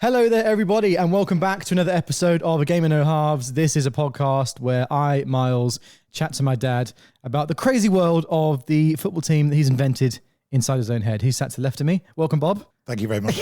Hello there, everybody, and welcome back to another episode of A Game of No Halves. This is a podcast where I, Miles, chat to my dad about the crazy world of the football team that he's invented inside his own head. He's sat to the left of me. Welcome, Bob. Thank you very much.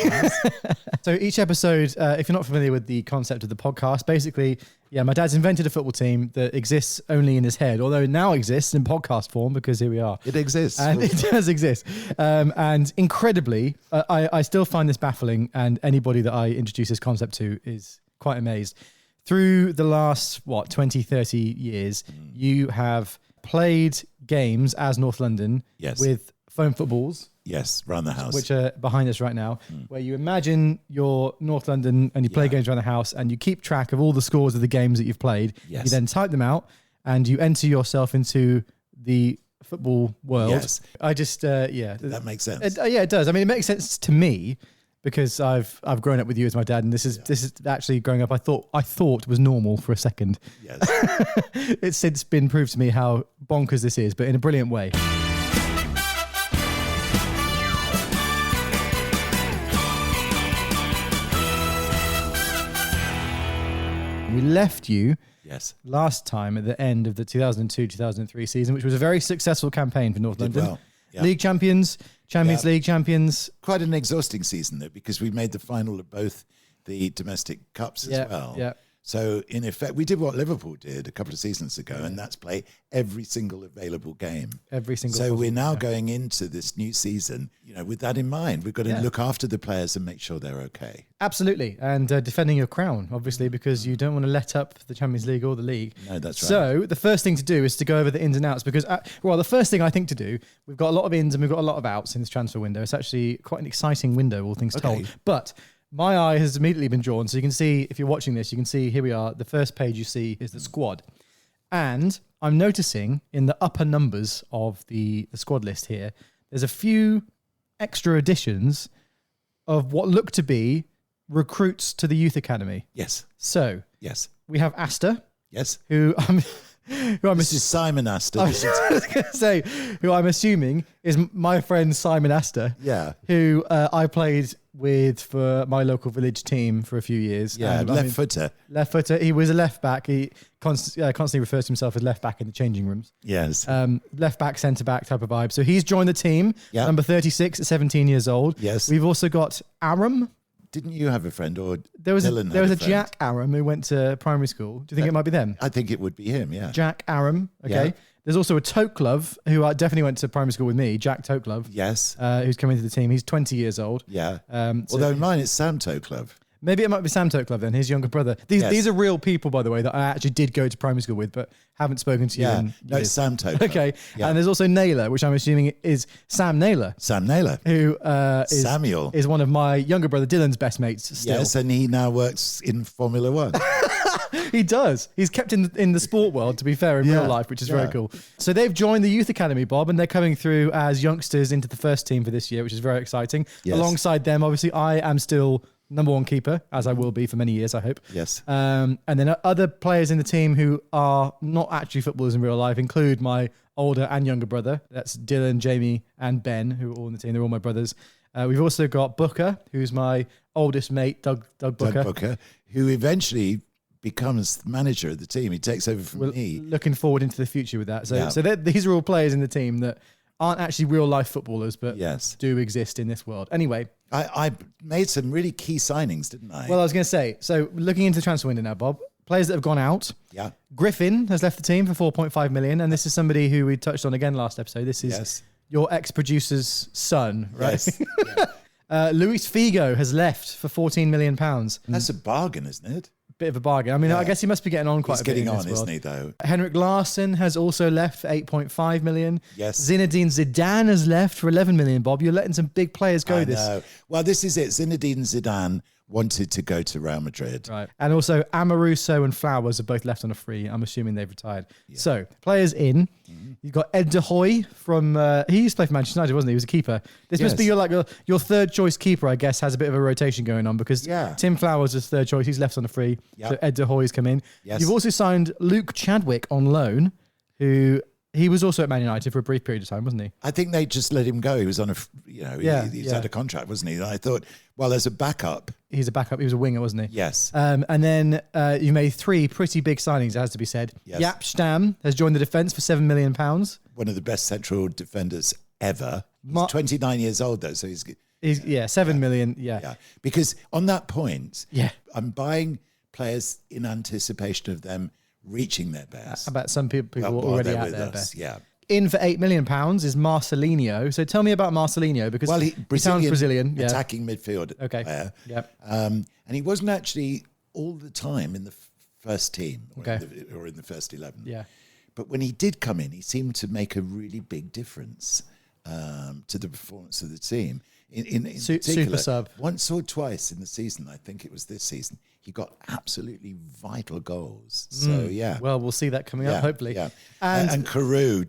So each episode, if you're not familiar with the concept of the podcast, basically, my dad's invented a football team that exists only in his head, although it now exists in podcast form because here we are. It exists. And it does exist. And incredibly, I still find this baffling, and anybody that I introduce this concept to is quite amazed. Through the last, 20, 30 years, you have played games as North London with foam footballs. Yes, around the house. Which are behind us right now, where you imagine you're North London and you play games around the house and you keep track of all the scores of the games that you've played. Yes. You then type them out and you enter yourself into the football world. Yes. I just, That makes sense. It does. I mean, it makes sense to me because I've grown up with you as my dad, and this is actually growing up. I thought was normal for a second. Yes. It's since been proved to me how bonkers this is, but in a brilliant way. We left you last time at the end of the 2002-2003 season, which was a very successful campaign for North London. Well. Yeah. League champions, Champions League champions. Quite an exhausting season, though, because we made the final of both the domestic cups as well. Yeah. So, in effect, we did what Liverpool did a couple of seasons ago, and that's play every single available game. So we're now going into this new season, with that in mind. We've got to look after the players and make sure they're okay. Absolutely. And defending your crown, obviously, because you don't want to let up the Champions League or the league. No, that's right. So the first thing to do is to go over the ins and outs because, the first thing I think to do, we've got a lot of ins and we've got a lot of outs in this transfer window. It's actually quite an exciting window, all things told. But my eye has immediately been drawn. So you can see, if you're watching this, you can see here we are. The first page you see is the squad. And I'm noticing in the upper numbers of the squad list here, there's a few extra additions of what look to be recruits to the youth academy. Yes. So we have Asta. Yes. This is Simon Asta. I was going to say, who I'm assuming is my friend Simon Asta. Yeah. Who I played with for my local village team for a few years. Yeah, left footer. He was a left back. He constantly refers to himself as left back in the changing rooms. Yes. Left back, centre back type of vibe. So he's joined the team, number 36 at 17 years old. Yes. We've also got Aram. Didn't you have a friend, or there was Dylan a Jack Aram who went to primary school? Do you think it might be them? I think it would be him, yeah. Jack Aram, okay. Yeah. There's also a Toklove who definitely went to primary school with me, Jack Toklove. Yes. Who's coming to the team. He's 20 years old. Yeah. Although mine is Sam Toklove. Maybe it might be Sam Toklove then, his younger brother. These are real people, by the way, that I actually did go to primary school with, but haven't spoken to you in No, it's Sam Toklove. Okay. Yeah. And there's also Naylor, which I'm assuming is Sam Naylor. Sam Naylor. Who Samuel. Is one of my younger brother Dylan's best mates still. Yes, and he now works in Formula One. He does. He's kept in the sport world, to be fair, in real life, which is very cool. So they've joined the youth academy, Bob, and they're coming through as youngsters into the first team for this year, which is very exciting. Yes. Alongside them, obviously, I am still number one keeper, as I will be for many years, I hope. Yes. And then other players in the team who are not actually footballers in real life include my older and younger brother. That's Dylan, Jamie, and Ben, who are all in the team. They're all my brothers. We've also got Booker, who's my oldest mate, Doug Booker. Doug Booker, who eventually becomes the manager of the team. He takes over from me. Looking forward into the future with that. So these are all players in the team that aren't actually real life footballers, but do exist in this world. Anyway. I made some really key signings, didn't I? Well, I was going to say, so looking into the transfer window now, Bob, players that have gone out. Yeah. Griffin has left the team for 4.5 million. And this is somebody who we touched on again last episode. This is your ex-producer's son, right? Yes. Luis Figo has left for 14 million pounds. That's a bargain, isn't it? Bit of a bargain. I mean, I guess he must be getting on quite a bit. He's getting on, isn't he, though? Henrik Larsson has also left for 8.5 million. Yes. Zinedine Zidane has left for 11 million, Bob. You're letting some big players go I know. Well, this is it. Zinedine Zidane wanted to go to Real Madrid. Right. And also Amoruso and Flowers are both left on a free. I'm assuming they've retired. Yeah. So players in. You've got Ed De Hoy from, he used to play for Manchester United, wasn't he? He was a keeper. This must be your third choice keeper, I guess, has a bit of a rotation going on because Tim Flowers is third choice. He's left on a free. Yep. So Ed De Hoy's come in. Yes. You've also signed Luke Chadwick on loan, who he was also at Man United for a brief period of time, wasn't he? I think they just let him go. He was on he's had a contract, wasn't he? And I thought, well, as a backup, He's a backup. He was a winger, wasn't he? Yes. And then you made 3 pretty big signings, it has to be said. Yes. Jaap Stam has joined the defence for £7 million. One of the best central defenders ever. He's 29 years old, though, so he's 7 million. Yeah. Because on that point, Yeah. I'm buying players in anticipation of them reaching their best. I bet some people While already they're out with there. us, yeah. In for £8 million is Marcelinho. So tell me about Marcelinho, because Well, he sounds Brazilian. Yeah. attacking midfield player. Yep. And he wasn't actually all the time in the first team or in the first 11. Yeah. But when he did come in, he seemed to make a really big difference to the performance of the team. In particular, super sub. Once or twice in the season, I think it was this season, he got absolutely vital goals. So, yeah. Well, we'll see that coming up, hopefully. Yeah. And Carew,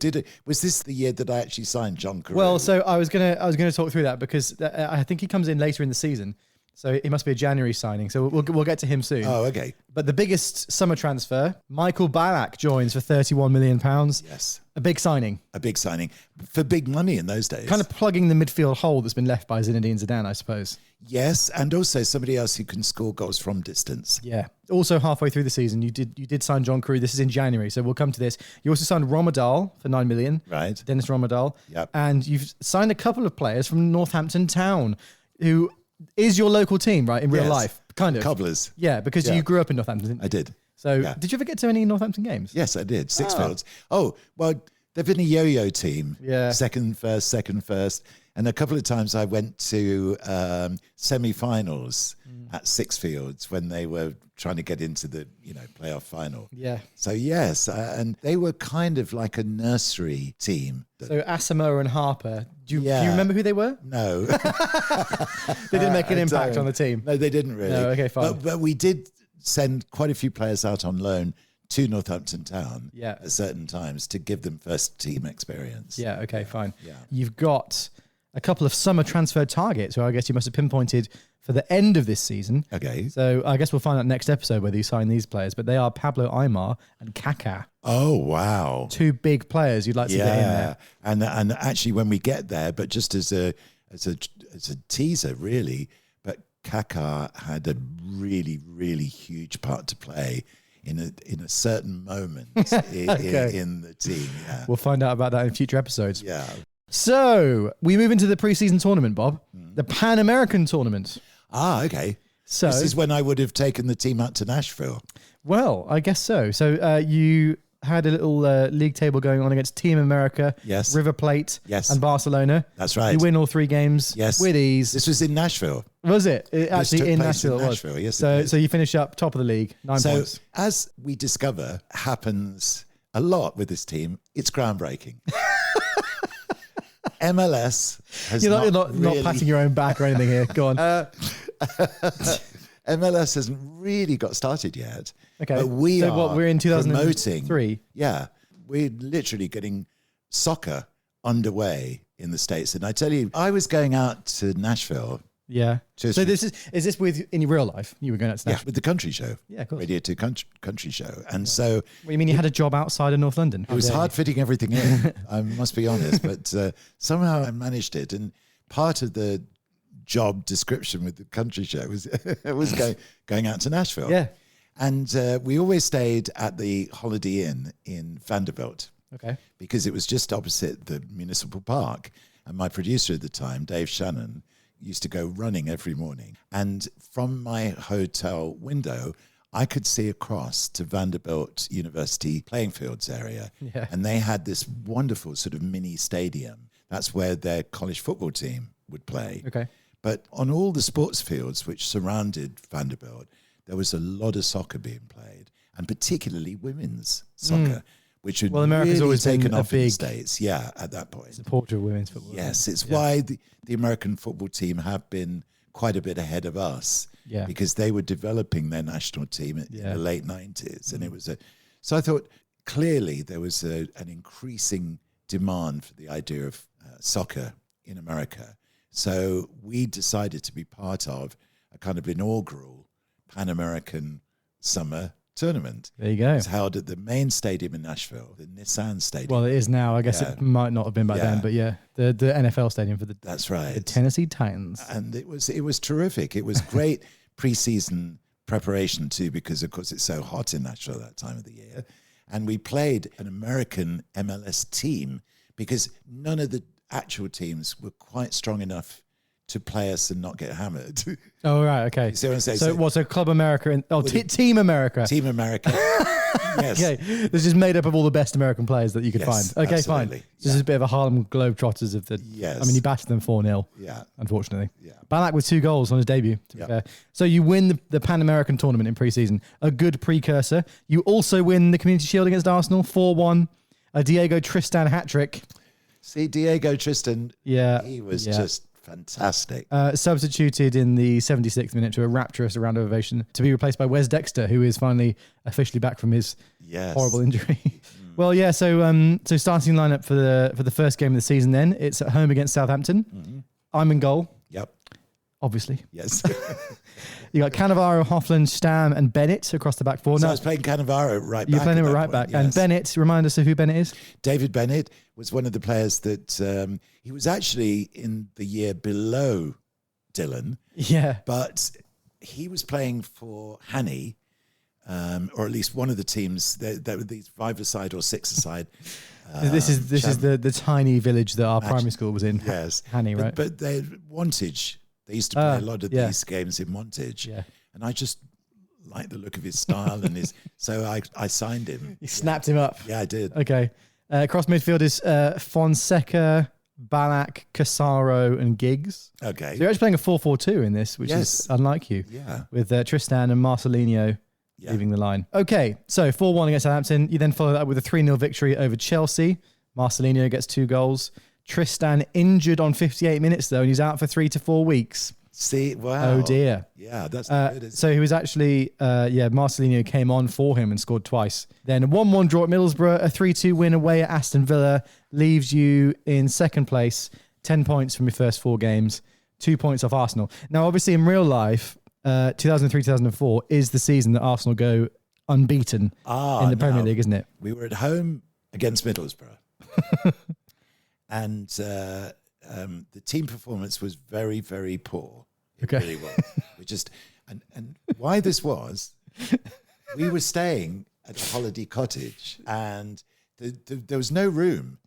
was this the year that I actually signed John Carew? Well, so I was gonna talk through that, because I think he comes in later in the season. So it must be a January signing. So we'll get to him soon. Oh, okay. But the biggest summer transfer, Michael Ballack joins for £31 million. Yes. A big signing. A big signing for big money in those days. Kind of plugging the midfield hole that's been left by Zinedine Zidane, I suppose. Yes, and also somebody else who can score goals from distance. Yeah. Also, halfway through the season, you did sign John Carew. This is in January, so we'll come to this. You also signed Romadal for £9 million. Right. Dennis Romadal. Yep. And you've signed a couple of players from Northampton Town, who is your local team, right, in real life? Kind of. Cobblers. Yeah, because you grew up in Northampton, didn't you? I did. So did you ever get to any Northampton games? Yes, I did. Sixfields. Oh, well, they've been a yo-yo team. Yeah. Second, first. And a couple of times I went to semi-finals at Sixfields when they were trying to get into the playoff final. Yeah. So yes, and they were kind of like a nursery team. So Asamoah and Harper, do you remember who they were? No. They didn't make an impact on the team. No, they didn't really. No, okay, fine. But we did send quite a few players out on loan to Northampton Town at certain times to give them first team experience. Yeah, okay, fine. Yeah. You've got a couple of summer transfer targets, who I guess you must have pinpointed for the end of this season. Okay. So I guess we'll find out next episode whether you sign these players, but they are Pablo Aimar and Kaká. Oh, wow. 2 big players you'd like to get in there. And actually when we get there, but just as a teaser really, but Kaká had a really, really huge part to play in a certain moment in the team. Yeah. We'll find out about that in future episodes. Yeah. So we move into the preseason tournament, Bob, the Pan American tournament. Ah, okay. So this is when I would have taken the team out to Nashville. Well, I guess so. So you had a little league table going on against Team America, Yes. River Plate, Yes. and Barcelona. That's right. You win all 3 games with ease. This was in Nashville. Was it? took Actually, in place in Nashville, it was. Nashville, yes, it So, did. so you finish up top of the league, 9 So points. as we discover happens a lot with this team, it's groundbreaking. MLS has You're not really, patting your own back or anything here. Go on. MLS hasn't really got started yet. Okay. But we So are what, we're in 2003? promoting. Yeah. We're literally getting soccer underway in the States. And I tell you, I was going out to Nashville. Yeah. Just So is this in your real life? You were going out to Nashville? with the country show. Yeah, of course. Radio 2 country show. And so What do you mean you had a job outside of North London? it was hard fitting everything in, I must be honest. But somehow I managed it. And part of the job description with the country show was going out to Nashville. Yeah. And we always stayed at the Holiday Inn in Vanderbilt. Okay. Because it was just opposite the municipal park. And my producer at the time, Dave Shannon, used to go running every morning. And from my hotel window, I could see across to Vanderbilt University playing fields area. Yeah. And they had this wonderful sort of mini stadium. That's where their college football team would play. Okay. But on all the sports fields which surrounded Vanderbilt, there was a lot of soccer being played, and particularly women's soccer, which had America's really always been taken a off in the big States. Yeah, at that point. Supporter of women's football. Yes, it's why the American football team have been quite a bit ahead of us. Yeah. Because they were developing their national team in the late 90s. And it was so I thought clearly there was an increasing demand for the idea of soccer in America. So we decided to be part of a kind of inaugural Pan-American summer tournament. There you go. It's held at the main stadium in Nashville, the Nissan Stadium. Well, it is now. I guess it might not have been back then, but the NFL stadium for That's right. the Tennessee Titans. And it was terrific. It was great pre-season preparation too, because of course it's so hot in Nashville that time of the year. And we played an American MLS team because none of the actual teams were quite strong enough to play us and not get hammered. Oh, right. Okay. You see what I'm saying? So what's a Club America? Team America. Team America. Yes. Okay. This is made up of all the best American players that you could find. Okay, absolutely. fine. This is a bit of a Harlem Globetrotters of the... Yes. I mean, he battered them 4-0, unfortunately. Yeah. Balak with 2 goals on his debut, to be fair. So you win the Pan American tournament in pre-season. A good precursor. You also win the Community Shield against Arsenal, 4-1. A Diego Tristan hat-trick. See, Diego Tristan, he was just fantastic. Substituted in the 76th minute to a rapturous round of ovation to be replaced by Wes Dexter, who is finally officially back from his horrible injury. Well, yeah. So starting lineup for the first game of the season. Then it's at home against Southampton. I'm in goal. Yep. Obviously. Yes. You got Cannavaro, Hoffland, Stam, and Bennett across the back four. So I was playing Cannavaro right back. You're playing him at right back. Yes. And Bennett, remind us of who Bennett is. David Bennett was one of the players that he was actually in the year below Dylan. Yeah. But he was playing for Hanny, or at least one of the teams. There were these 5-a-side or 6-a-side. This is the tiny village that our primary school was in. Yes. Hanny, right? But they Wantage. They used to play a lot of these games in Wantage. Yeah. And I just liked the look of his style and so I signed him. You snapped him up. Yeah, I did. Okay. Across midfield is Fonseca, Balak, Casaro, and Giggs. Okay. So you're actually playing a 4-4-2 in this, which is unlike you. Yeah. With Tristan and Marcelinho leaving the line. Okay, so 4-1 against Southampton. You then follow that with a 3-0 victory over Chelsea. Marcelinho gets 2 goals. Tristan injured on 58 minutes, though, and he's out for 3 to 4 weeks. See, wow. Oh, dear. Yeah, that's not good. So he was actually, Marcelinho came on for him and scored twice. Then a 1-1 draw at Middlesbrough, a 3-2 win away at Aston Villa leaves you in second place, 10 points from your first 4 games, 2 points off Arsenal. Now, obviously, in real life, 2003-2004 is the season that Arsenal go unbeaten in the Premier League, isn't it? We were at home against Middlesbrough. And the team performance was very, very poor. It really was. We just and why this was, we were staying at a holiday cottage and there was no room.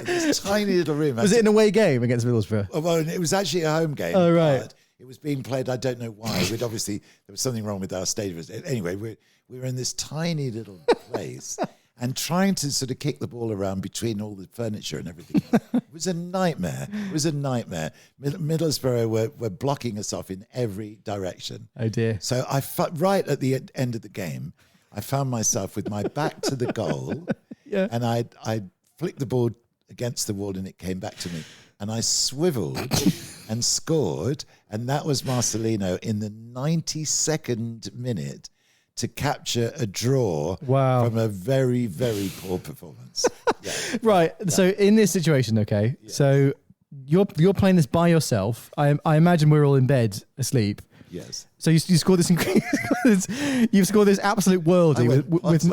This tiny little room. Was it an away game against Middlesbrough? Oh, well, it was actually a home game. Oh, right. It was being played. I don't know why. There was something wrong with our stadium. Anyway, we were in this tiny little place. And trying to sort of kick the ball around between all the furniture and everything. It was a nightmare. Middlesbrough were blocking us off in every direction. Oh, dear. So right at the end of the game, I found myself with my back to the goal. Yeah. And I flicked the ball against the wall and it came back to me. And I swiveled and scored. And that was Marcelino in the 92nd minute to capture a draw from a very, very poor performance. Right. Yeah. So in this situation, okay, so you're playing this by yourself. I imagine we're all in bed asleep. Yes. So you scored this. You've scored this absolute worldie with.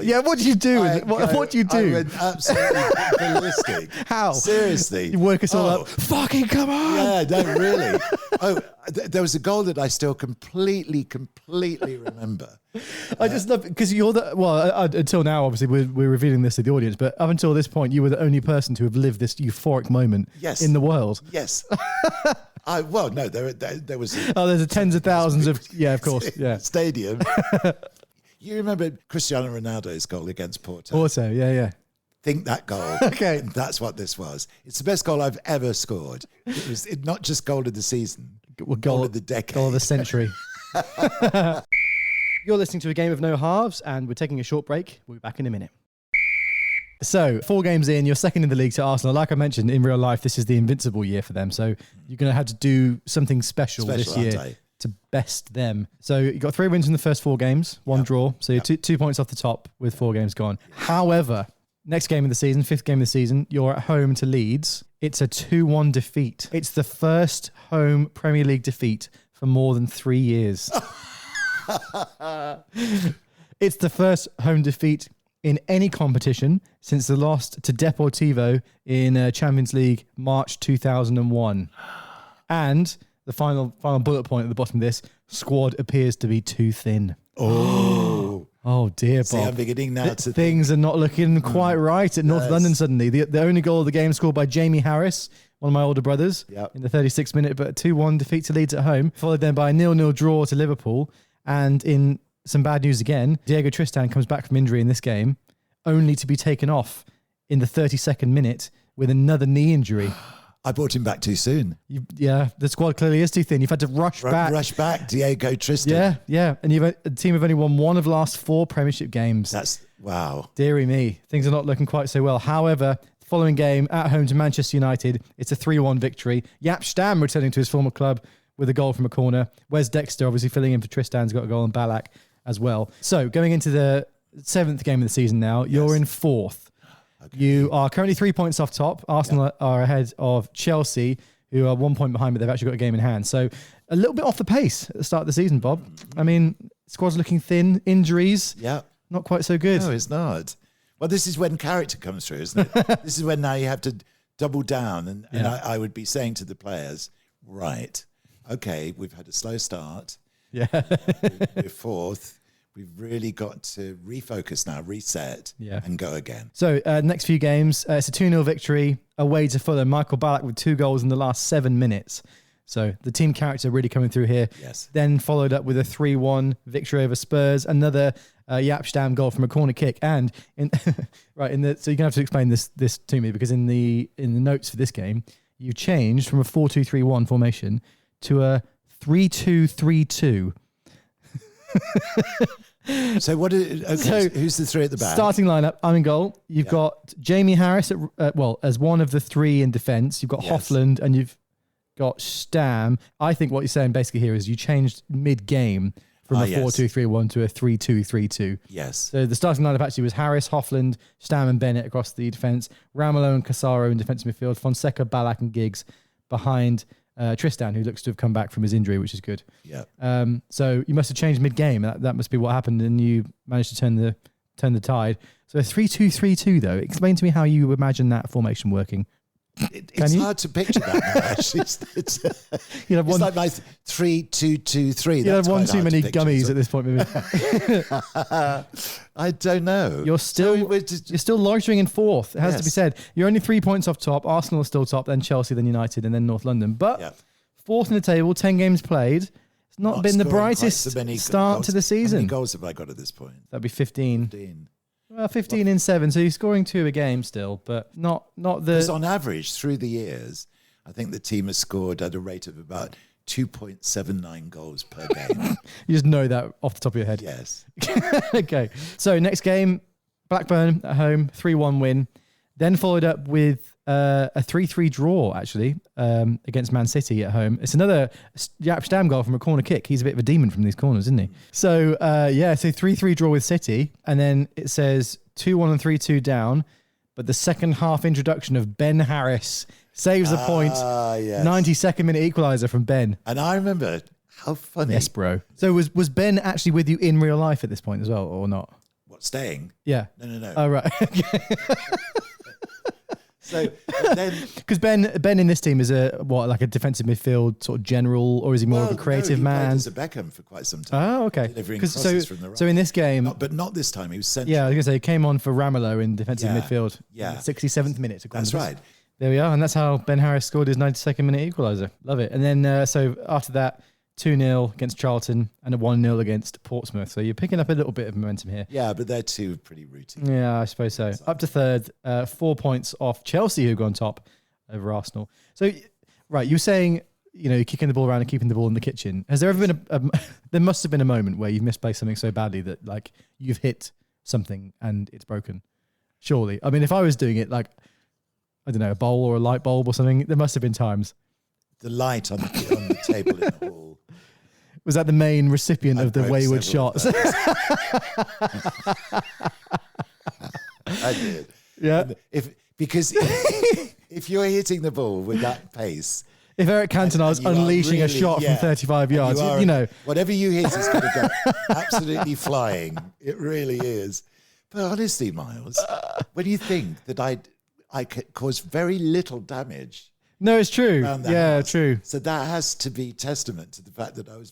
Yeah. What did you do? What do you do? I went absolutely ballistic. How? Seriously. You work us all up. Fucking come on. Yeah. No, really. There was a goal that I still completely remember. I just love it because you're until now, obviously, we're revealing this to the audience, but up until this point, you were the only person to have lived this euphoric moment in the world. Yes. There was. There's tens of thousands of, of course. Yeah. Stadium. You remember Cristiano Ronaldo's goal against Porto? Porto, yeah. Think that goal. Okay. And that's what this was. It's the best goal I've ever scored. It was not just goal of the season, goal of the decade. Goal of the century. You're listening to A Game of No Halves, and we're taking a short break. We'll be back in a minute. So, 4 games in, you're second in the league to Arsenal. Like I mentioned, in real life, this is the invincible year for them. So, you're going to have to do something special this year to best them. So, you got 3 wins in the first 4 games, 1 draw. So, you're 2 points off the top with 4 games gone. However, next game of the season, 5th game of the season, you're at home to Leeds. It's a 2-1 defeat. It's the first home Premier League defeat for more than 3 years. It's the first home defeat in any competition since the loss to Deportivo in Champions League March 2001. And the final bullet point at the bottom of this, squad appears to be too thin. Oh. Oh dear, Bob. See, I'm beginning now to things are not looking quite right at North London suddenly. The only goal of the game scored by Jamie Harris, one of my older brothers, in the 36th minute, but a 2-1 defeat to Leeds at home, followed then by a 0-0 draw to Liverpool. And in some bad news again, Diego Tristan comes back from injury in this game, only to be taken off in the 32nd minute with another knee injury. I brought him back too soon. The squad clearly is too thin. You've had to rush back, Diego Tristan. Yeah. And you've a team have only won one of the last 4 Premiership games. That's, wow. Deary me. Things are not looking quite so well. However, the following game at home to Manchester United, it's a 3-1 victory. Jaap Stam returning to his former club with a goal from a corner. Wes Dexter obviously filling in for Tristan's got a goal, and Ballack as well. So going into the 7th game of the season now, you're in 4th. Okay. You are currently 3 points off top. Arsenal are ahead of Chelsea, who are 1 point behind, but they've actually got a game in hand. So a little bit off the pace at the start of the season, Bob. I mean, squad's looking thin. Injuries, not quite so good. No, it's not. Well, this is when character comes through, isn't it? This is when now you have to double down. And I would be saying to the players, right, okay, we've had a slow start. Yeah. We're 4th. We've really got to refocus now, reset, and go again. So next few games, it's a 2-0 victory away to Fulham. Michael Ballack with 2 goals in the last 7 minutes. So the team character really coming through here. Yes. Then followed up with a 3-1 victory over Spurs. Another Jaap Stam goal from a corner kick. And so you're gonna have to explain this to me, because in the notes for this game, you changed from a 4-2-3-1 formation to a 3-2-3-2. So who's the 3 at the back? Starting lineup, I'm in goal. You've got Jamie Harris as one of the 3 in defence. You've got Hofland and you've got Stam. I think what you're saying basically here is you changed mid-game from a 4-2-3-1 to a 3-2-3-2. Yes. So the starting lineup actually was Harris, Hofland, Stam and Bennett across the defence, Ramelow and Casaro in defensive midfield, Fonseca, Ballack and Giggs behind Tristan, who looks to have come back from his injury, which is good. Yeah. So you must have changed mid-game. That must be what happened, and you managed to turn the tide. So a 3-2-3-2, though. Explain to me how you imagine that formation working. It's hard to picture that now, actually. It's like my 3-2-2-3. You have one too many gummies at this point, maybe. I don't know. You're still loitering in 4th. It has to be said. You're only 3 points off top. Arsenal are still top, then Chelsea, then United, and then North London. But 4th in the table, 10 games played. It's not been the brightest start to the season. How many goals have I got at this point? That'd be 15. Well, 15 in 7, so you're scoring 2 a game still, but not the... Because on average, through the years, I think the team has scored at a rate of about 2.79 goals per game. You just know that off the top of your head. Yes. Okay, so next game, Blackburn at home, 3-1 win. Then followed up with a 3-3 draw, actually, against Man City at home. It's another Jaap Stam goal from a corner kick. He's a bit of a demon from these corners, isn't he? So, so 3-3 draw with City. And then it says 2-1 and 3-2 down. But the second half introduction of Ben Harris saves the point. Yes. 92nd minute equaliser from Ben. And I remember, how funny. Yes, bro. So was Ben actually with you in real life at this point as well, or not? What, staying? Yeah. No. Oh, right. So then, because Ben in this team is like a defensive midfield sort of general, or is he more of a creative man? He played as a Beckham for quite some time. Oh, okay. Delivering crosses from the right. So in this game, but not this time. He was central. Yeah, I was gonna say he came on for Ramelow in defensive midfield. Yeah, 67th minute. That's right. There we are, and that's how Ben Harris scored his 92nd minute equaliser. Love it. And then so after that, 2-0 against Charlton and a 1-0 against Portsmouth. So you're picking up a little bit of momentum here. Yeah, but they're two pretty routine. Yeah, I suppose so. Up to 3rd, 4 points off Chelsea, who've gone top over Arsenal. So, right, you were saying, kicking the ball around and keeping the ball in the kitchen. Has there ever been there must have been a moment where you've misplaced something so badly that, like, you've hit something and it's broken? Surely. I mean, if I was doing it, like, I don't know, a bowl or a light bulb or something, there must have been times. The light on the table in the hall. Was that the main recipient of the wayward shots? I did. Yeah. Because if you're hitting the ball with that pace, if Eric Cantona's unleashing a shot from 35 yards, whatever you hit is going to go absolutely flying. It really is. But honestly, Miles, when you think that I caused very little damage. No, it's true. Yeah, house. True. So that has to be testament to the fact that I was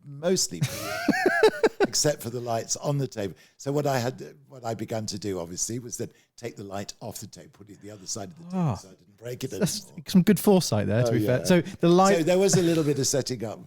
mostly except for the lights on the table. So what I began to do, obviously, was then take the light off the table, put it the other side of the table, so I didn't break it That's anymore. some good foresight there, to be fair. So the light. So there was a little bit of setting up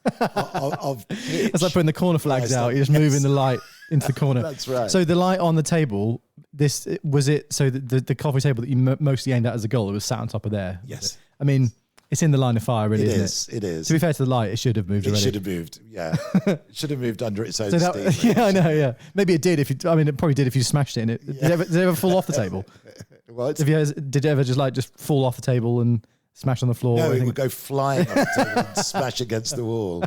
of pitch. It's like putting the corner flags out. You're just moving the light into the corner. That's right. So the light on the table. This was it. So the coffee table that you mostly aimed at as a goal, it was sat on top of there. Yes. I mean, it's in the line of fire, really. It is. To be fair to the light, it should have moved already. It should have moved. Yeah, it should have moved under its own steam. Yeah, I know. Yeah, maybe it did. It probably did if you smashed it. And did it ever fall off the table? What? Did it ever just fall off the table and smash on the floor? No, it would go flying off the table and smash against the wall.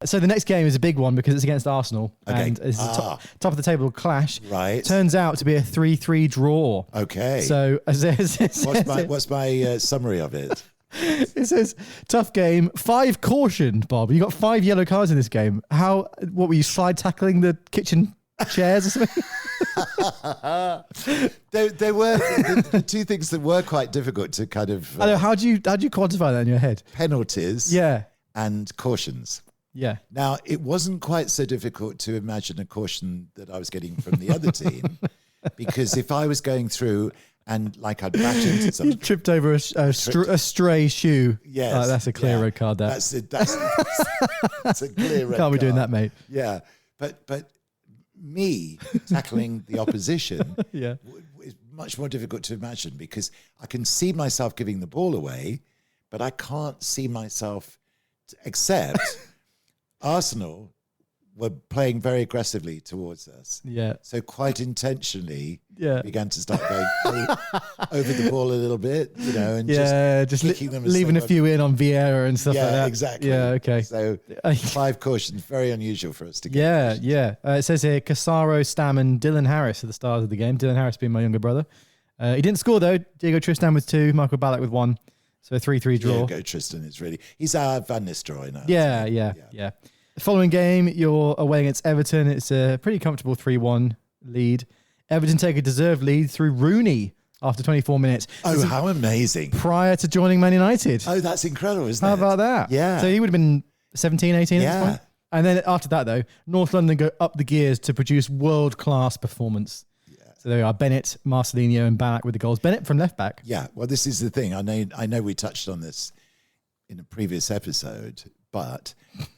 So the next game is a big one because it's against Arsenal. Okay. And it's a top of the table clash. Right. Turns out to be a 3-3 draw. Okay. So what's my summary of it? It says, tough game, 5 caution, Bob. You got 5 yellow cards in this game. What were you, slide tackling the kitchen chairs or something? There were the two things that were quite difficult to kind of... I know, how do you quantify that in your head? Penalties. Yeah. And cautions. Yeah. Now, it wasn't quite so difficult to imagine a caution that I was getting from the other team, because if I was going through and like I'd bash into something... You tripped over a stray shoe. Yes. That's a clear red card, that. That's a clear red card. Can't be doing that, mate. Yeah. But me tackling the opposition is much more difficult to imagine, because I can see myself giving the ball away, but I can't see myself except... Arsenal were playing very aggressively towards us. Yeah. So quite intentionally began to start going over the ball a little bit, and just leaving a few in on Vieira and stuff like that. Yeah, exactly. Yeah, okay. So 5 cautions, very unusual for us to get. Yeah. It says here, Casaro, Stam and Dylan Harris are the stars of the game. Dylan Harris being my younger brother. He didn't score though. Diego Tristan with 2, Michael Ballack with 1. So a 3-3 draw. Diego Tristan is he's our Van Nistelrooy now. Yeah. The following game, you're away against Everton. It's a pretty comfortable 3-1 lead. Everton take a deserved lead through Rooney after 24 minutes. Oh, how amazing. Prior to joining Man United. Oh, that's incredible, isn't it? How about that? Yeah. So he would have been 17, 18 at this point. And then after that, though, North London go up the gears to produce world-class performance. So there we are, Bennett, Marcelinho and Ballack with the goals. Bennett from left back. Yeah, well, this is the thing. I know we touched on this in a previous episode, but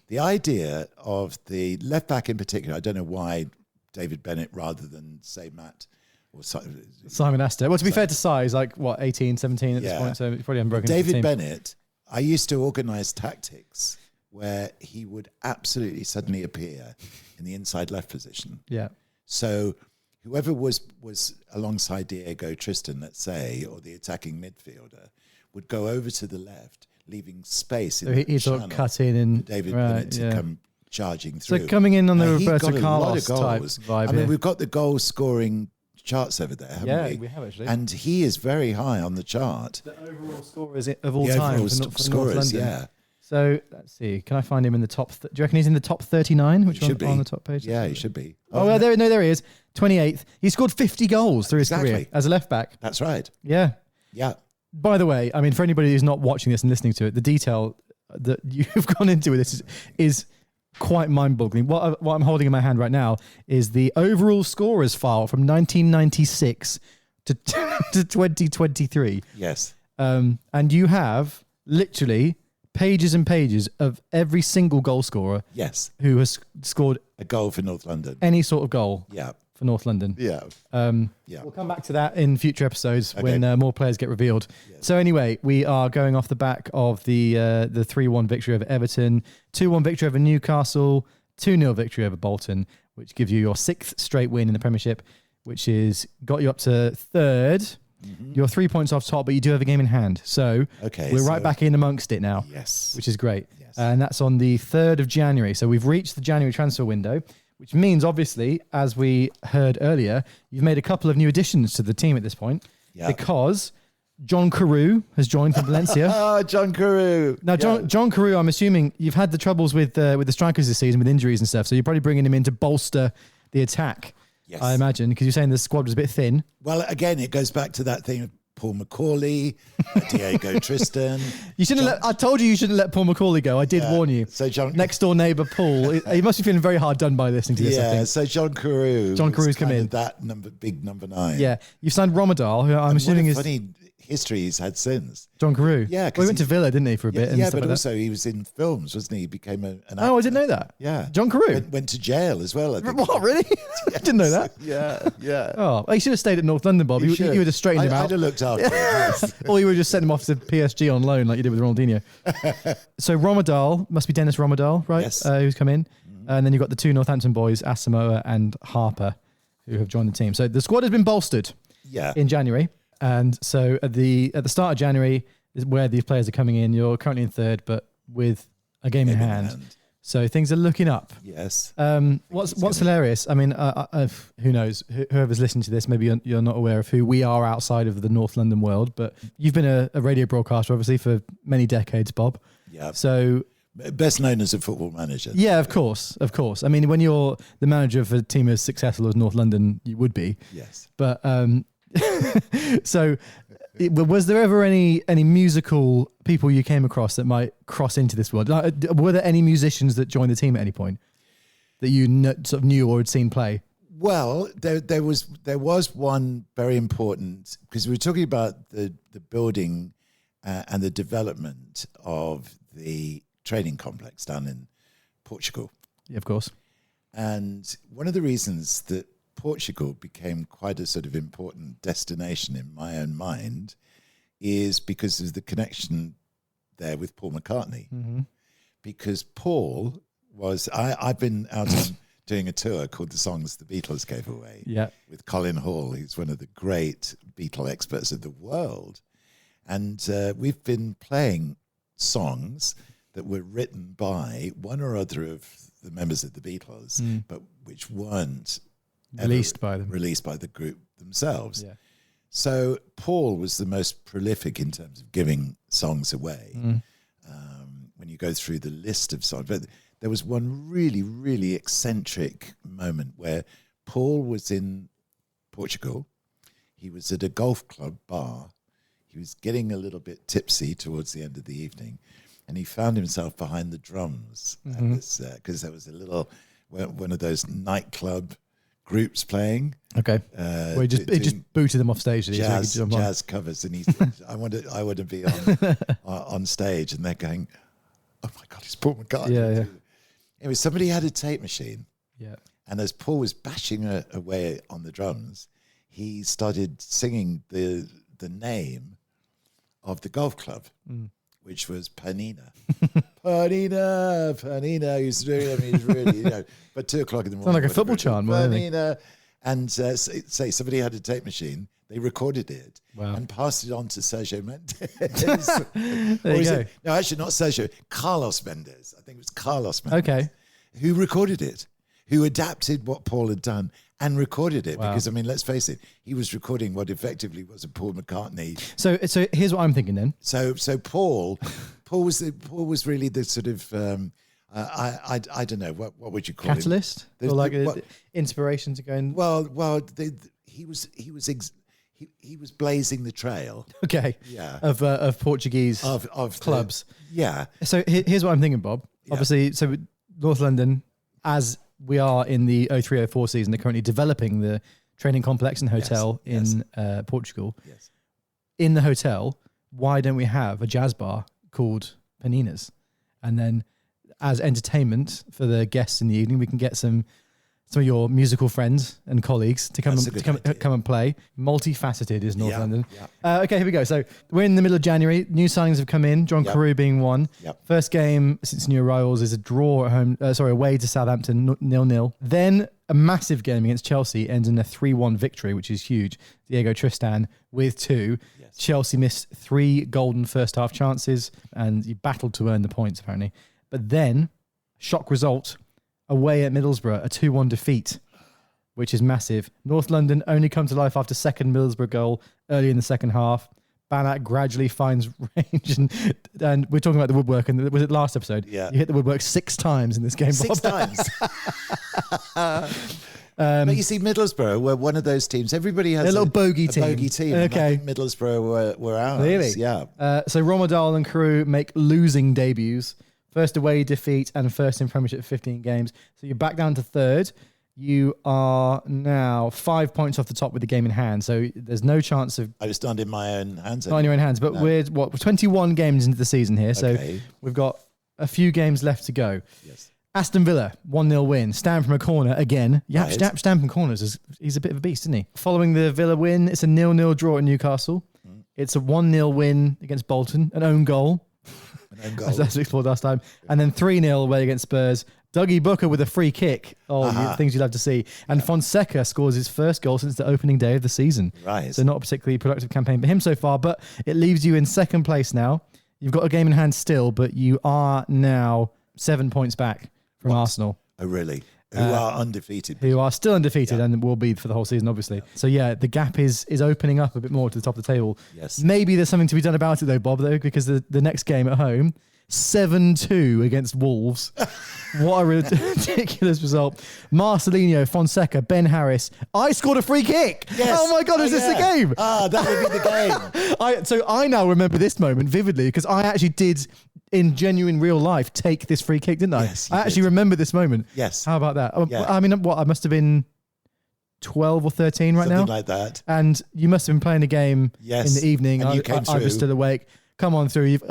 the idea of the left back in particular, I don't know why David Bennett rather than, say, Matt or Simon Astor. Well, to be fair to Si, he's like, 18, 17 at this point, so he probably hasn't broken into the team. David Bennett, I used to organise tactics where he would absolutely suddenly appear in the inside left position. Yeah. So... whoever was alongside Diego Tristan, let's say, or the attacking midfielder, would go over to the left, leaving space in he sort of cut in and David Bennett to come charging through. So coming in on the Roberto Carlos type vibe. I mean, we've got the goal scoring charts over there, haven't we? Yeah, we have actually. And he is very high on the chart. The overall scorers of all time. Scorers, yeah. So let's see. Can I find him in the top? Do you reckon he's in the top 39? Which should be on the top page? Yeah, he should be. There he is. 28th. He scored 50 goals through his career as a left back. That's right. Yeah. Yeah. By the way, I mean, for anybody who's not watching this and listening to it, the detail that you've gone into with this is quite mind-boggling. What I'm holding in my hand right now is the overall scorers file from 1996 to 2023. Yes. And you have literally pages and pages of every single goal scorer. Yes. Who has scored a goal for North London. Any sort of goal. Yeah. For North London. Yeah. We'll come back to that in future episodes when more players get revealed. Yes. So anyway, we are going off the back of the 3-1 victory over Everton, 2-1 victory over Newcastle, 2-0 victory over Bolton, which gives you your 6th straight win in the Premiership, which is got you up to 3rd. Mm-hmm. You're 3 points off top, but you do have a game in hand. So we're right back in amongst it now. Yes. Which is great. Yes. And that's on the 3rd of January. So we've reached the January transfer window, which means, obviously, as we heard earlier, you've made a couple of new additions to the team at this point. Yeah. Because John Carew has joined from Valencia. John Carew. Now, John Carew, I'm assuming you've had the troubles with the strikers this season with injuries and stuff, so you're probably bringing him in to bolster the attack. Yes. I imagine, because you're saying the squad was a bit thin. Well, again, it goes back to that thing of Paul Macaulay, Diego Tristan. You shouldn't I told you shouldn't let Paul Macaulay go. I did warn you. So next door neighbour Paul, he must be feeling very hard done by listening to this. I think. So John Carew. John Carew's come in. That big number 9. Yeah, you've signed Romadal, who I'm assuming is funny history he's had since. John Carew. Yeah, well, he went to Villa, didn't he, for a bit? And but like also he was in films, wasn't he? He became an actor. Oh, I didn't know that. Yeah, John Carew went to jail as well. I think. What, really? I didn't know that. Yeah. Oh, well, he should have stayed at North London, Bob. You would have straightened him out. I'd have looked after him. Yes. Or you would have just sent him off to PSG on loan like you did with Ronaldinho. So Romadal, must be Dennis Romadal, right? Yes. Who's come in. And then you've got the 2 Northampton boys, Asamoah and Harper, who have joined the team. So the squad has been bolstered in January. And so at the start of January is where these players are coming in. You're currently in 3rd, but with a game in hand. So things are looking up. Yes. What's hilarious? I mean, who knows? Whoever's listening to this, maybe you're not aware of who we are outside of the North London world. But you've been a radio broadcaster, obviously, for many decades, Bob. Yeah. So best known as a football manager. Yeah, of course. I mean, when you're the manager of a team as successful as North London, you would be. Yes. But so, was there ever any musical people you came across that might cross into this world? Like, were there any musicians that joined the team at any point that you sort of knew or had seen play? Well, there was one very important, because we were talking about the building and the development of the training complex down in Portugal. Yeah, of course. And one of the reasons that Portugal became quite a sort of important destination in my own mind is because of the connection there with Paul McCartney. Mm-hmm. Because Paul was, I've been out doing a tour called The Songs the Beatles Gave Away with Colin Hall, who's one of the great Beatle experts of the world. And we've been playing songs that were written by one or other of the members of the Beatles, but which weren't released by the group themselves. Yeah. So Paul was the most prolific in terms of giving songs away. When you go through the list of songs, but there was one really, really eccentric moment where Paul was in Portugal. He was at a golf club bar. He was getting a little bit tipsy towards the end of the evening, and he found himself behind the drums because there was a little one of those nightclub groups playing. Okay. Well, he just booted them off stage. Jazz covers, and I want to be on stage, and they're going, "Oh my God, it's Paul McCartney!" Yeah. Anyway, somebody had a tape machine. Yeah. And as Paul was bashing away on the drums, he started singing the name of the golf club, which was Panina. Panina. He's really, but 2 o'clock in the morning. Sounds like a football chant. Panina. And say somebody had a tape machine, they recorded it and passed it on to Sergio Mendes. There you go. No, actually not Sergio, Carlos Mendes. I think it was Carlos Mendes. Okay. Who recorded it, who adapted what Paul had done and recorded it. Because, I mean, let's face it, he was recording what effectively was a Paul McCartney. So here's what I'm thinking then. So Paul was really the sort of, I don't know, what would you call catalyst? Him? Or like inspiration to go in? Well, he was blazing the trail. Okay. Yeah. Of Portuguese of clubs. Yeah. So here's what I'm thinking, Bob. Yeah. Obviously, so North London, as we are in the 03-04 season, they're currently developing the training complex and hotel in Portugal. Yes. In the hotel, why don't we have a jazz bar called Panina's? And then as entertainment for the guests in the evening, we can get some of your musical friends and colleagues to come and play. Multifaceted is North London. Yeah. Okay, here we go. So we're in the middle of January. New signings have come in. John Carew being one. Yep. First game since new arrivals is a draw at home. Away to Southampton, 0-0. Then a massive game against Chelsea ends in a 3-1 victory, which is huge. Diego Tristan with 2. Yes. Chelsea missed 3 golden first half chances, and you battled to earn the points apparently. But then, shock result. Away at Middlesbrough, a 2-1 defeat, which is massive. North London only come to life after second Middlesbrough goal early in the second half. Banak gradually finds range, and we're talking about the woodwork. And was it last episode? Yeah, you hit the woodwork 6 times in this game. 6 times. But you see, Middlesbrough were one of those teams. Everybody has a little bogey team. Okay. I think Middlesbrough were ours. Really? Yeah. So Romadal and crew make losing debuts. First away defeat and first in Premiership 15 games. So you're back down to third. You are now 5 points off the top with the game in hand. So there's no chance of... I just not in my own hands. Not in your own hands. But we're 21 games into the season here. So we've got a few games left to go. Yes. Aston Villa, 1-0 win. Stan from a corner again. Yeah, Stan from corners. He's a bit of a beast, isn't he? Following the Villa win, it's a 0-0 draw at Newcastle. It's a 1-0 win against Bolton. An own goal. As we explored last time. And then 3-0 away against Spurs. Dougie Booker with a free kick. Things you'd love to see. And Fonseca scores his first goal since the opening day of the season. Right. So not a particularly productive campaign for him so far, but it leaves you in second place now. You've got a game in hand still, but you are now 7 points back from Arsenal. Oh, really? Who are undefeated. Who are still undefeated and will be for the whole season, obviously. Yeah. So, the gap is opening up a bit more to the top of the table. Yes. Maybe there's something to be done about it, though, Bob, because the next game at home, 7-2 against Wolves. What a ridiculous result. Marcelinho, Fonseca, Ben Harris. I scored a free kick. Yes. Oh, my God, is this the game? That would be the game. So I now remember this moment vividly because I actually did... in genuine real life, take this free kick, didn't I? Yes, I actually remember this moment. Yes. How about that? Yeah. I mean, I must have been 12 or 13 right now. Something like that. And you must have been playing a game in the evening. And you came through. I was still awake. Come on through. You've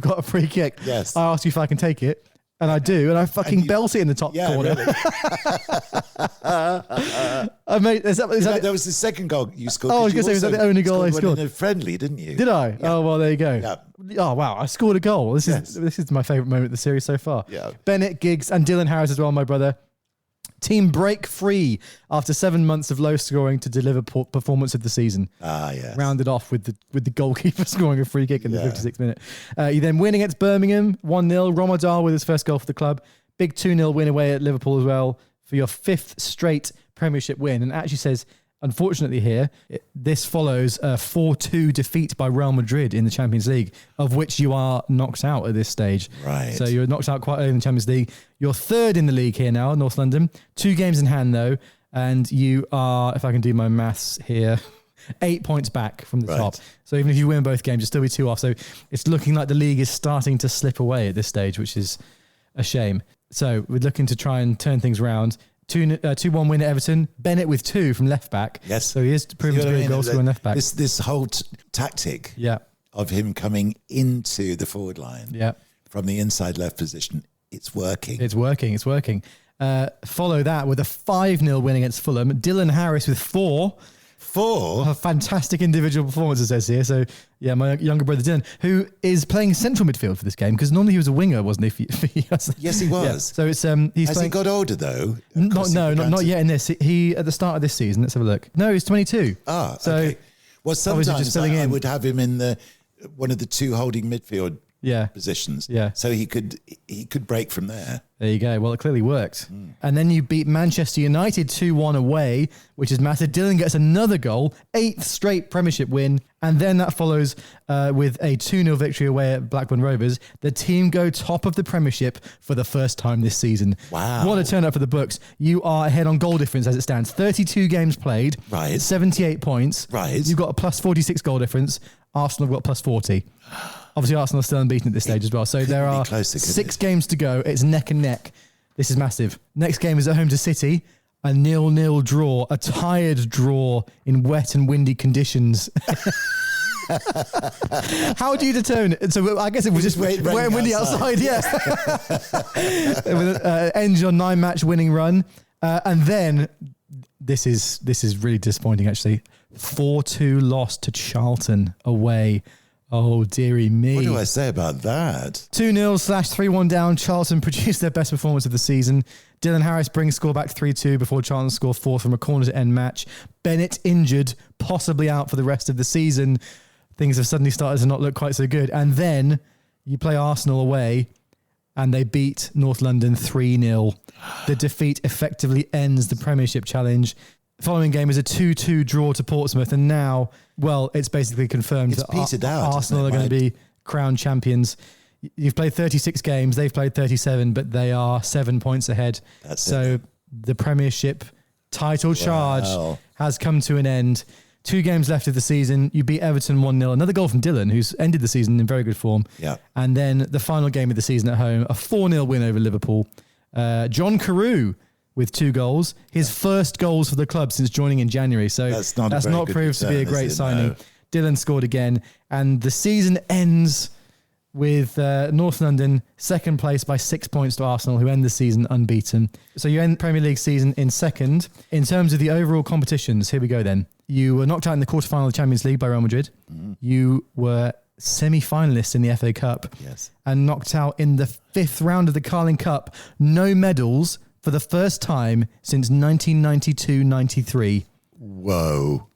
got a free kick. Yes. I ask you if I can take it. And I do. And I fucking belt it in the top corner. Really. Mate, that was the second goal you scored. Oh, I was going to say, was that the only goal I scored? In a friendly, didn't you? Did I? Yeah. Oh, well, there you go. Yeah. Oh, wow. I scored a goal. This is my favourite moment of the series so far. Yeah. Bennett, Giggs, and Dylan Harris as well, my brother. Team break free after 7 months of low scoring to deliver performance of the season. Yes. Rounded off with the goalkeeper scoring a free kick in the 56th minute. You then win against Birmingham, 1-0. Romadal with his first goal for the club. Big 2-0 win away at Liverpool as well for your 5th straight Premiership win. And it actually says, unfortunately here, this follows a 4-2 defeat by Real Madrid in the Champions League, of which you are knocked out at this stage. Right. So you're knocked out quite early in the Champions League. You're 3rd in the league here now, North London. 2 games in hand, though. And you are, if I can do my maths here, 8 points back from the top. So even if you win both games, you'll still be 2 off. So it's looking like the league is starting to slip away at this stage, which is a shame. So we're looking to try and turn things around. 2-1 win at Everton. Bennett with 2 from left back. Yes. So he is proven to be a goal scorer left back. This whole tactic of him coming into the forward line from the inside left position, it's working. It's working. Follow that with a 5-0 win against Fulham. Dylan Harris with 4. A fantastic individual performance, it says here. So, my younger brother Dylan, who is playing central midfield for this game, because normally he was a winger, wasn't he? Yes, he was. Yeah. So it's Has he got older though? Not yet in this. He at the start of this season. Let's have a look. No, he's 22. Okay. Well, sometimes I would have him in one of the 2 holding midfield positions. Yeah. So he could break from there. There you go. Well, it clearly worked. And then you beat Manchester United 2-1 away, which is massive. Dylan gets another goal, 8th straight Premiership win. And then that follows with a 2-0 victory away at Blackburn Rovers. The team go top of the Premiership for the first time this season. Wow. What a turn up for the books. You are ahead on goal difference as it stands. 32 games played. Right. 78 points. Right. You've got a plus 46 goal difference. Arsenal have got plus 40. Obviously, Arsenal are still unbeaten at this stage as well. So there are 6 games to go. It's neck and neck. This is massive. Next game is at home to City. A 0-0 draw. A tired draw in wet and windy conditions. How do you determine? So I guess it was just wet and windy outside. Yeah. Ends your 9-match winning run. And then this is really disappointing, actually. 4-2 loss to Charlton away. Oh, dearie me. What do I say about that? 2-0/3-1 down. Charlton produced their best performance of the season. Dylan Harris brings score back 3-2 before Charlton score 4 from a corner to end match. Bennett injured, possibly out for the rest of the season. Things have suddenly started to not look quite so good. And then you play Arsenal away and they beat North London 3-0. The defeat effectively ends the Premiership challenge. The following game is a 2-2 draw to Portsmouth, and now, well, it's basically confirmed that Arsenal are going to be crowned champions. You've played 36 games, they've played 37, but they are 7 points ahead. The Premiership title charge has come to an end. 2 games left of the season. You beat Everton 1-0. Another goal from Dylan, who's ended the season in very good form. Yeah. And then the final game of the season at home, a 4-0 win over Liverpool. John Carew with 2 goals. His first goals for the club since joining in January. So that's not proved to be a great signing. No. Dylan scored again. And the season ends with North London second place by 6 points to Arsenal, who end the season unbeaten. So you end Premier League season in second. In terms of the overall competitions, here we go then. You were knocked out in the quarterfinal of the Champions League by Real Madrid. You were semi-finalists in the FA Cup. Yes. And knocked out in the 5th round of the Carling Cup. No medals for the first time since 1992-93. Whoa.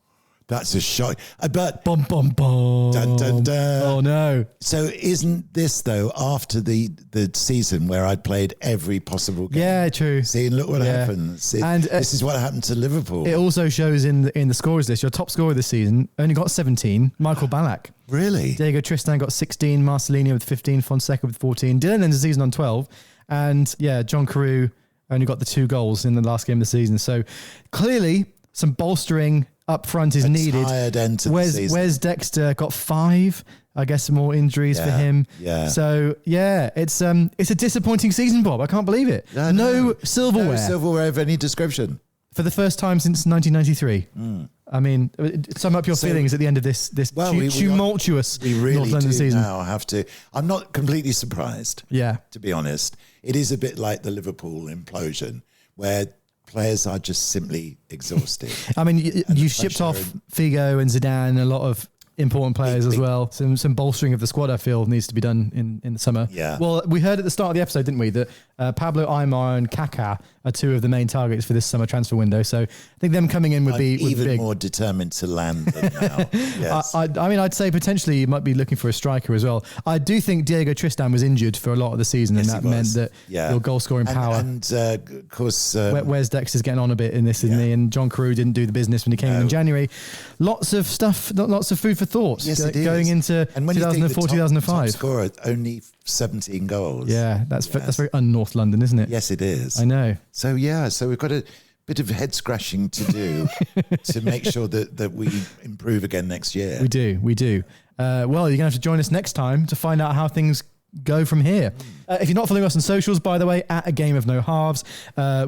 That's a shock. But bum, bum, bum. Dun, dun, dun. Oh, no. So isn't this, though, after the season where I played every possible game? Yeah, true. See, and look what happens. This is what happened to Liverpool. It also shows in the scorers list, your top scorer this season only got 17, Michael Ballack. Really? Diego Tristan got 16, Marcelino with 15, Fonseca with 14. Dylan ends the season on 12. And, John Carew only got the 2 goals in the last game of the season. So, clearly, some bolstering up front is needed. Tired end to the season. Wes Dexter got 5. I guess some more injuries for him. Yeah. So it's a disappointing season, Bob. I can't believe it. No silverware. No silverware of any description. For the first time since 1993. I mean, sum up your feelings at the end of this tumultuous North London season. Now have to. I'm not completely surprised. Yeah. To be honest, it is a bit like the Liverpool implosion, where players are just simply exhausted. I mean, you shipped off Figo and Zidane, a lot of important players as well. Some bolstering of the squad, I feel, needs to be done in the summer. Yeah. Well, we heard at the start of the episode, didn't we, that Pablo Aimar and Kaká are 2 of the main targets for this summer transfer window. So I think them coming in would be even big. more determined to land them now. Yes. I mean, I'd say potentially you might be looking for a striker as well. I do think Diego Tristan was injured for a lot of the season, and that meant that your goal scoring power. And of course, Wes Dexter's getting on a bit in this, isn't he? And John Carew didn't do the business when he came in January. Lots of stuff, lots of food for thought going into 2004, 2005. Top scorer, only 17 goals. Yeah, that's very un-North London, isn't it? Yes, it is. I know. So we've got a bit of head scratching to do to make sure that we improve again next year. We do. Well, you're going to have to join us next time to find out how things go from here. If you're not following us on socials, by the way, at A Game of No Halves,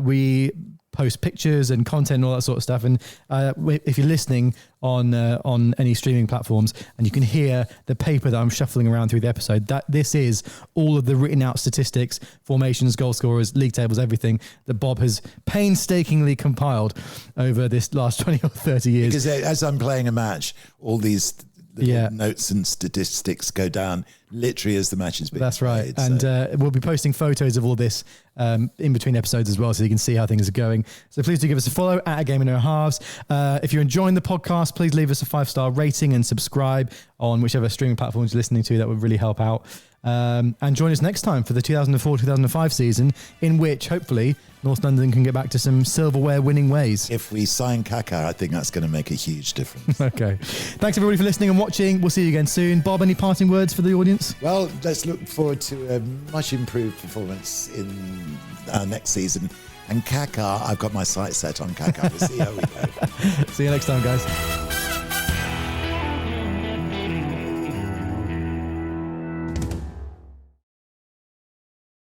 we post pictures and content and all that sort of stuff. And if you're listening on any streaming platforms and you can hear the paper that I'm shuffling around through the episode, that this is all of the written out statistics, formations, goal scorers, league tables, everything that Bob has painstakingly compiled over this last 20 or 30 years. Because as I'm playing a match, all these notes and statistics go down literally as the match is being played. And we'll be posting photos of all this in between episodes as well, so you can see how things are going. So please do give us a follow at A Game of No Halves. If you're enjoying the podcast, please leave us a 5-star rating and subscribe on whichever streaming platforms you're listening to. That would really help out. And join us next time for the 2004-2005 season, in which hopefully North London can get back to some silverware winning ways. If we sign Kaká, I think that's going to make a huge difference. Okay. Thanks everybody for listening and watching. We'll see you again soon. Bob, any parting words for the audience? Well, let's look forward to a much improved performance in our next season. And Kaká, I've got my sights set on Kaká. We'll see how we go. See you next time, guys.